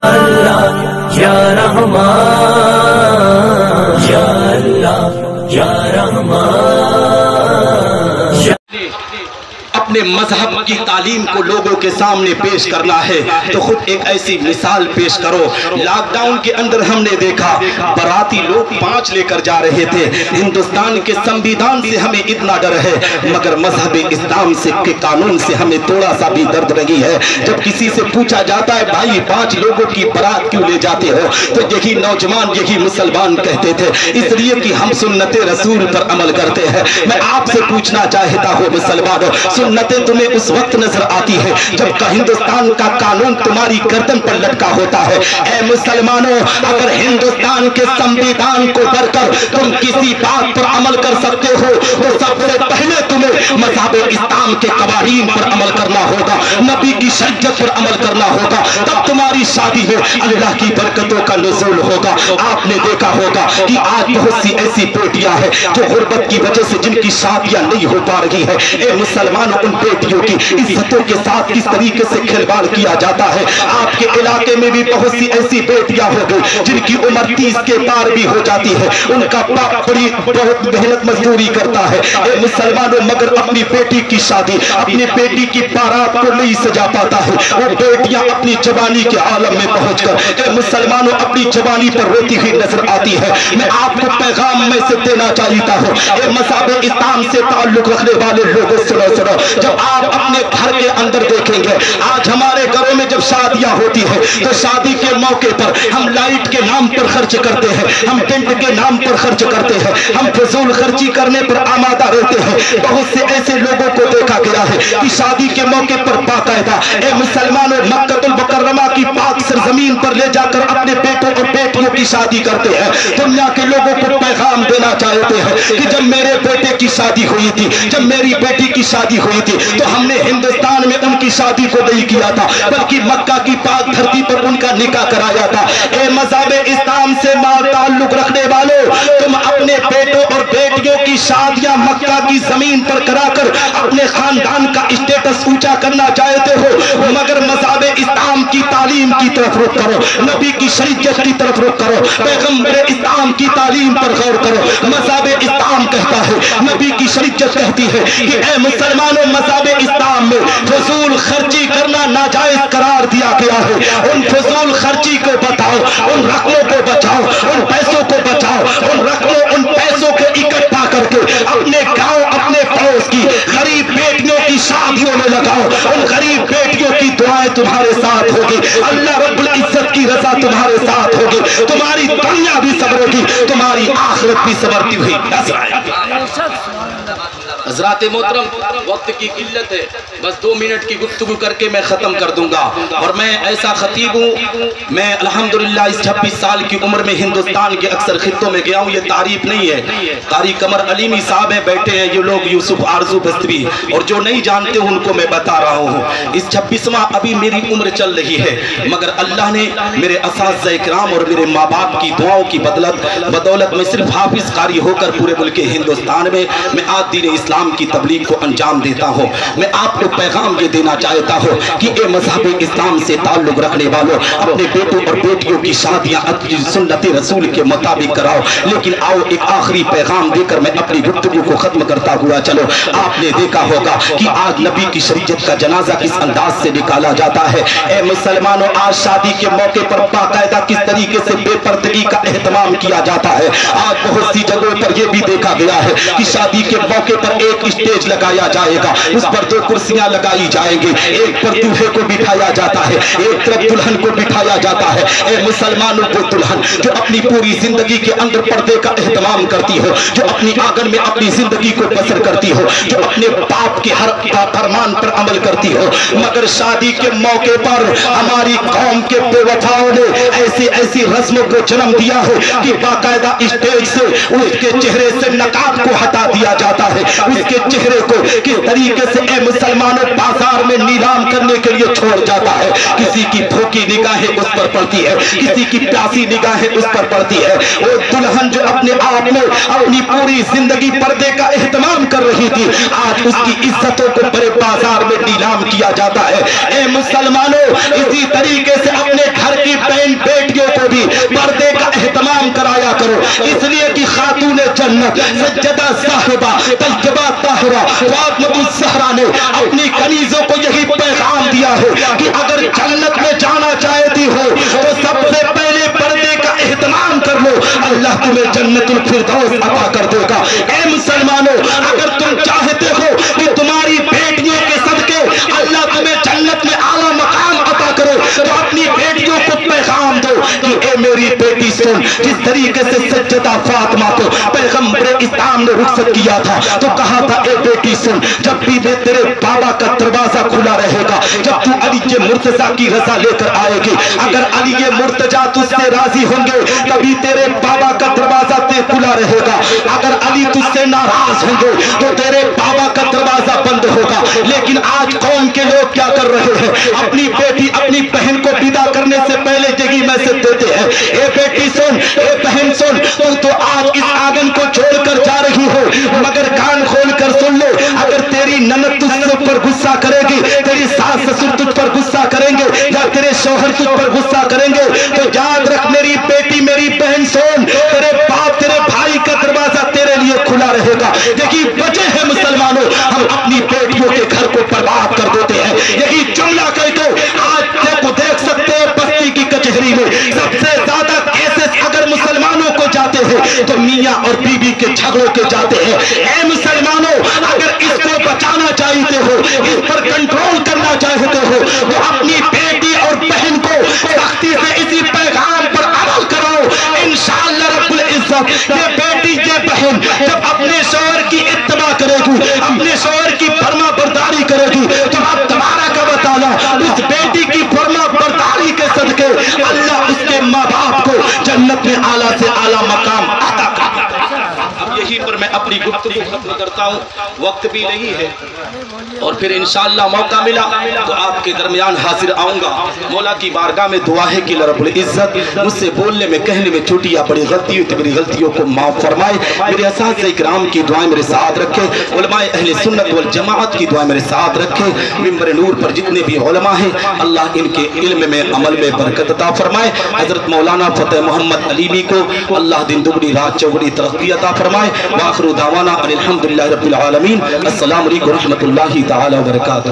اللہ یا رحمان یا اللہ یا رحمان. اپنے مذہب کی تعلیم کو لوگوں کے سامنے پیش کرنا ہے تو خود ایک ایسی مثال پیش کرو. لاک ڈاؤن کے اندر ہم نے دیکھا باراتی لوگ 5 لے کر جا رہے تھے. ہندوستان کے سنویدھان سے ہمیں اتنا ڈر ہے مگر مذہب اسلام سے کے قانون سے ہمیں تھوڑا سا بھی درد نہیں ہے. جب کسی سے پوچھا جاتا ہے بھائی 5 لوگوں کی بارات کیوں لے جاتے ہو تو یہی نوجوان یہی مسلمان کہتے تھے اس لیے کہ ہم سنت رسول پر عمل کرتے ہیں. میں آپ سے پوچھنا چاہتا ہوں مسلمانوں سنتیں تمہیں اس وقت نظر آتی ہے جب کہ ہندوستان کا قانون تمہاری گردن پر لٹکا ہوتا ہے. اے مسلمانوں اگر ہندوستان کے سنویدھان کو ڈر کر تم کسی بات پر عمل کر سکتے ہو تو سب سے پہلے تمہیں مذہب اسلام کے قوانین پر عمل کرنا ہوگا, نبی کی شریعت پر عمل کرنا ہوگا, تب تمہاری شادی میں اللہ کی برکتوں کا نزول ہوگا. آپ نے دیکھا ہوگا کہ آج بہت سی ایسی بیٹیاں ہیں جو غربت کی وجہ سے جن کی شادیاں نہیں ہو پا رہی ہے. اے مسلمانوں ان بیٹیوں کی عزتوں کے ساتھ کس طریقے سے کھلواڑ کیا جاتا ہے. آپ کے علاقے میں بھی بہت سی ایسی بیٹیاں ہو گئی جن کی عمر 30 کے پار بھی ہو جاتی ہے. ان کا باپ بہت محنت مزدوری کرتا ہے. اے مسلمانوں مگر اپنی بیٹی کی شادی اپنی بیٹی کی بارات کو نہیں سجا پاتا ہے. وہ بیٹیاں اپنی جوانی کے عالم میں پہنچ کر اے مسلمانوں اپنی جوانی پر روتی ہوئی نظر آتی ہے. میں آپ کو پیغام میں سے دینا چاہتا ہوں اے مذہب اسلام سے تعلق رکھنے والے لوگوں سنو جب آپ اپنے گھر کے اندر دیکھیں گے آج ہمارے گھروں میں جب شادیاں ہوتی ہیں تو شادی کے موقع پر ہم لائٹ کے نام پر خرچ کرتے ہیں, ہم ٹینٹ کے نام پر خرچ کرتے ہیں, ہم فضول خرچی کرنے پر آمادہ رہتے ہیں. بہت سے ایسے لوگوں کو دیکھا گیا ہے کہ شادی کے موقع پر باقاعدہ اے مسلمانوں مکہ المکرمہ کی پاک سرزمین پر لے جا کر اپنے بیٹوں اور بیٹیوں کی شادی کرتے ہیں. دنیا کے لوگوں کو پیغام دینا چاہتے ہیں کہ جب میرے بیٹے کی شادی ہوئی تھی جب میری بیٹی کی شادی ہوئی تھی تو ہم نے ہندوستان میں ان کی شادی کو نہیں کیا تھا بلکہ مکہ کی پاک دھرتی پر ان کا نکاح کرایا تھا. اے مذہب اسلام سے تعلق رکھنے والوں تم اپنے بیٹوں اور بیٹیوں کی شادیاں مکہ کی زمین پر کرا کر اپنے خاندان کا اسٹیٹس اونچا کرنا چاہتے ہو مگر مذہب اسلام کی تعلیم کی طرف رخ کرو, نبی کی شریعت کی طرف رخ کرو, پیغمبر اسلام کی تعلیم پر غور کرو. مذہب اسلام کہتا ہے نبی کی شریعت کہتی ہے کہ اے مسلمانوں مذہب اسلام میں فضول خرچی کرنا ناجائز قرار دیا گیا ہے. ان فضول خرچی کو بتاؤ, ان رقموں کو بچاؤ, ان پیسوں کو بچاؤ, ان رقموں ان پیسوں کو اکٹھا کر کے اپنے گاؤں اپنے پڑوس کی غریب بیٹیوں کی شادیوں میں لگاؤ. ان غریب بیٹیوں کی دعائیں تمہارے ساتھ ہوگی, اللہ رب العزت کی رضا تمہارے ساتھ ہوگی, تمہاری دنیا بھی سنورے گی, تمہاری آخرت بھی سنورتی ہوئی نظر آئے گی. حضرات محترم وقت کی قلت ہے, بس 2 منٹ کی گفتگو کر کے میں ختم کر دوں گا. اور میں ایسا خطیب ہوں, میں الحمدللہ اس 26 سال کی عمر میں ہندوستان کے اکثر خطوں میں گیا ہوں. یہ تعریف نہیں ہے, قاری قمر علیمی صاحب ہیں بیٹھے ہیں یہ لوگ, یوسف آرزو بستوی, اور جو نہیں جانتے ان کو میں بتا رہا ہوں. اس 26واں ابھی میری عمر چل رہی ہے مگر اللہ نے میرے اساتذہ کرام اور میرے ماں باپ کی دعاؤں کی بدولت میں صرف حافظ قاری ہو کر پورے ملک ہندوستان میں آج دین اسلام کی تبلیغ کو انجام دیتا ہوں. میں آپ کو پیغام یہ دینا چاہتا ہوں کہ اے مذہب اسلام سے تعلق رکھنے والوں اپنے بیٹوں اور بیٹیوں کی شادیاں سنت رسول کے مطابق کراؤ. لیکن آؤ ایک آخری پیغام دے کر میں اپنی گفتگو کو ختم کرتا ہوا چلو. آپ نے دیکھا ہوگا کہ آج نبی کی شریعت کا جنازہ کس انداز سے نکالا جاتا ہے. اے مسلمانوں آج شادی کے موقع پر باقاعدہ کس طریقے سے بے پردگی کا اہتمام کیا جاتا ہے. آج بہت سی جگہوں پر یہ بھی دیکھا گیا ہے کہ شادی کے موقع پر ایک اسٹیج لگایا جائے گا, اس پر 2 کرسیاں لگائی جائیں گی, ایک پر دولہے کو بٹھایا جاتا ہے, ایک طرف دلہن کو بٹھایا جاتا ہے. اے مسلمانوں کو دلہن جو اپنی پوری زندگی کے اندر پردے کا اہتمام کرتی ہو, جو اپنی آنگن میں اپنی زندگی کو بسر کرتی ہو, جو اپنے باپ کے ہر فرمان پر عمل کرتی ہو, مگر شادی کے موقع پر ہماری قوم کے بے وفاؤں نے ایسی رسموں کو جنم دیا ہے کہ باقاعدہ اسٹیج سے اس کے چہرے سے نقاب کو ہٹا دیا جاتا ہے, اس کے چہرے کو کس طریقے سے اے مسلمانوں بازار میں نیلام کرنے کے لیے چھوڑ جاتا ہے. کسی کی بھوکی نگاہیں اس پر پڑتی ہے, کسی کی پیاسی نگاہیں اس پر پڑتی ہے. وہ دلہن جو اپنے آپ میں اپنی پوری زندگی پردے کا اہتمام کر رہی تھی آج اس کی عزتوں کو بڑے بازار میں نیلام کیا جاتا ہے. اے مسلمانوں اسی طریقے سے اپنے گھر کی اس لیے کہ خاتون جنت سجدہ صاحبہ طیبہ طاہرہ فاطمہ الزہرا نے اپنی کنیزوں کو یہی پیغام دیا ہے کہ اگر جنت میں جانا چاہتی ہو تو سب سے پہلے پردے کا اہتمام کر لو، اللہ تمہیں جنت الفردوس عطا کر دے گا۔ اے مسلمانوں، اگر تم چاہتے ہو کہ تمہاری بیٹیوں کے صدقے اللہ تمہیں جنت میں اعلیٰ مقام عطا کرے تو اپنی بیٹیوں کو پیغام دو کہ اے میری بیٹی سن، جس طریقے سے سجدہ فاطمہ کو پیغمبر اسلام نے رخصت کیا تھا تو کہا تھا اے بیٹی سن، جب بھی تیرے بابا کا دروازہ کھلا رہے گا، جب تو علی مرتضیٰ کی رضا لے کر آئے گی، اگر علی مرتضیٰ تجھ سے راضی ہوں گے تبھی تیرے بابا کا دروازہ کھلا رہے گا، اگر علی تجھ سے ناراض ہوں گے تو تیرے بابا کا دروازہ بند ہوگا۔ لیکن آج قوم کے لوگ کیا کر رہے ہیں؟ اپنی بیٹی اپنی بہن کو ودا کرنے سے پہلے یہی میسج دیتے ہیں، اے بیٹی سن، اے بہن سن، تو آج اس آنگن کو چھوڑ کر جا رہی ہو، مگر کان کھول کر سن لو، اگر تیری نند تجھ پر غصہ کرے گی، تیری ساس سسر تجھ پر غصہ کریں گے یا تیرے شوہر تجھ پر غصہ کریں گے تو یاد رکھ میری بیٹی میری بہن سن، تیرے باپ تیرے بھائی کا دروازہ تیرے لیے کھلا رہے گا۔ یہی وجہ ہے مسلمانوں ہم اپنی بیٹیوں کے گھر کو برباد کر دیتے ہیں۔ یہی جملہ کہہ کے آج دیکھ سکتے ہیں بستی کی کچہری میں سب سے زیادہ کیسز اگر مسلمانوں کو جاتے ہیں تو میاں اور بیوی کے جھگڑوں کے جاتے ہیں۔ اے مسلمانوں، اگر اس کو بچانا چاہتے ہو، اس پر کنٹرول کرنا چاہتے ہو تو اپنی بیٹی اور بہن کو سختی سے اسی پیغام پر عمل کرو، انشاءاللہ رب العزت یہ بیٹی یہ بہن جب اپنے شوہر کی اتباع کرے گی، اپنے شوہر کی فرما برداری کرے گی تو اب تبارک و تعالیٰ اس بیٹی کی فرما برداری کے صدقے اللہ اس کے ماں باپ کو جنت میں اعلیٰ سے اعلیٰ مقام عطا کرتا ہے۔ اب یہی پر میں اپنی گفتگو ختم کرتا ہوں، وقت بھی نہیں ہے اور پھر انشاءاللہ موقع ملا تو آپ کے درمیان حاضر آؤں گا۔ مولا کی بارگاہ میں دعا ہے کہ رب العزت مجھ سے بولنے میں کہنے میں چھوٹی یا بڑی غلطی ہوئی تو میری غلطیوں کو معاف فرمائے، میرے اساتذہ اکرام کی دعائیں میرے ساتھ رکھے، علماء اہل سنت والجماعت کی دعائیں میرے ساتھ رکھے، منبر نور پر جتنے بھی علماء ہیں اللہ ان کے علم میں عمل میں برکت عطا فرمائے، حضرت مولانا فتح محمد علیمی کو اللہ دن دگنی رات چوگنی ترقی عطا فرمائے۔ وآخر دعوانا ان الحمدللہ رب العالمین، السلام علیکم ورحمۃ اللہ تعالی وبرکاتہ۔